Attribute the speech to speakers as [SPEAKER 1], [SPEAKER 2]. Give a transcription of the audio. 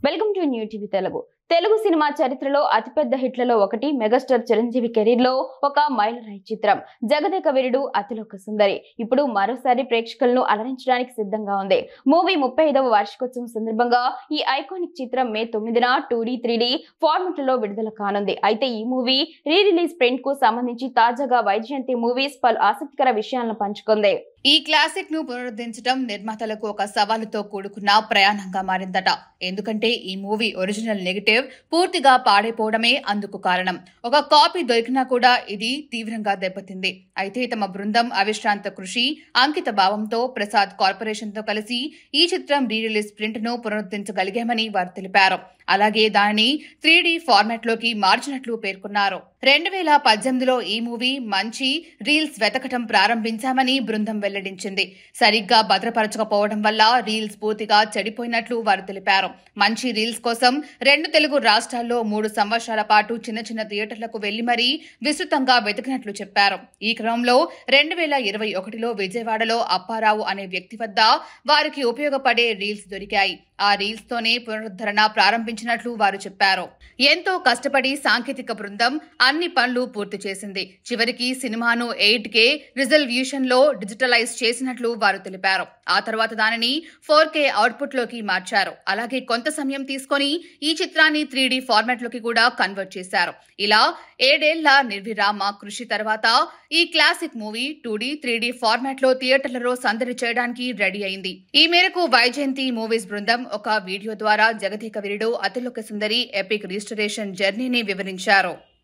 [SPEAKER 1] Welcome to new TV Telugu cinema చరిత్రలో అతిపెద్ద హిట్లలో ఒకటి మెగాస్టార్ చిరంజీవి కెరీర్ లో ఒక మైలురాయి చిత్రం జగదేక వీరుడు అతిలోక సుందరి ఇప్పుడు మరోసారి ప్రేక్షకులను అలరించడానికి సిద్ధంగా ఉంది. మూవీ 35వ వార్షికోత్సవం సందర్భంగా ఈ ఐకానిక్ చిత్రం మే 9న 2D 3D ఫార్మాట్ లో విడుదల కానుంది. అయితే ఈ మూవీ రీ రిలీజ్ ప్రింట్ కు సంబంధించి తాజాగా వైజయంతి మూవీస్ పలు ఆసక్తికర విషయాలను పంచుకుంది.
[SPEAKER 2] ఈ క్లాసిక్ ను పునరుద్ధరించడం నిర్మాతలకు ఒక సవాలుతో కూడుకున్న ప్రయాణంగా మారిందట. ఎందుకంటే ఈ మూవీ ఒరిజినల్ నెగటివ్ పూర్తిగా పాడైపోవడమే అందుకు కారణం. ఒక కాపీ దొరికినా కూడా ఇది తీవ్రంగా దెబ్బతింది. అయితే తమ బృందం అవిశ్రాంత కృషి, అంకిత భావంతో ప్రసాద్ కార్పొరేషన్ తో కలిసి ఈ చిత్రం రీ రిలీజ్ ప్రింట్ ను పునరుద్ధరించగలిగామని వారు తెలిపారు. అలాగే దానిని 3D ఫార్మాట్ లోకి మార్చినట్లు పేర్కొన్నారు. 2018లో ఈ మూవీ మంచి రీల్స్ వెతకటం ప్రారంభించామని బృందం వెల్లడించింది. సరిగ్గా భద్రపరచకపోవడం వల్ల రీల్స్ పూర్తిగా చెడిపోయినట్లు వారు తెలిపారు. మంచి రీల్స్ కోసం 2 తెలుగు రాష్ట్రాల్లో 3 సంవత్సరాల పాటు చిన్న చిన్న థియేటర్లకు వెళ్లి మరీ విస్తృతంగా వెతికినట్లు చెప్పారు. ఈ క్రమంలో 2021లో విజయవాడలో అప్పారావు అనే వ్యక్తి వద్ద వారికి ఉపయోగపడే రీల్స్ దొరికాయి. ఆ రీల్స్ తోనే పునరుద్ధరణ ప్రారంభించినట్లు వారు చెప్పారు. ఎంతో కష్టపడి సాంకేతిక బృందం అన్ని పనులు పూర్తి చేసింది. చివరికి సినిమాను 8K రిజల్యూషన్ లో డిజిటలైజ్ చేసినట్లు వారు తెలిపారు. ఆ తర్వాత దానిని 4K అవుట్పుట్ లోకి మార్చారు. అలాగే కొంత సమయం తీసుకొని ఈ చిత్రాన్ని 3D ఫార్మాట్ లోకి కూడా కన్వర్ట్ చేశారు. ఇలా 7 ఏళ్ల నిర్విరామ కృషి తర్వాత ఈ classic movie 2D 3D format లో థియేటర్లలో సందడి చేయడానికి రెడీ అయింది. ఈ మేరకు వైజయంతి మూవీస్ బృందం ఒక వీడియో ద్వారా జగదేక వీరుడు అతిలోక సుందరి ఎపిక్ రిజిస్ట్రేషన్ జర్నీని వివరించారు.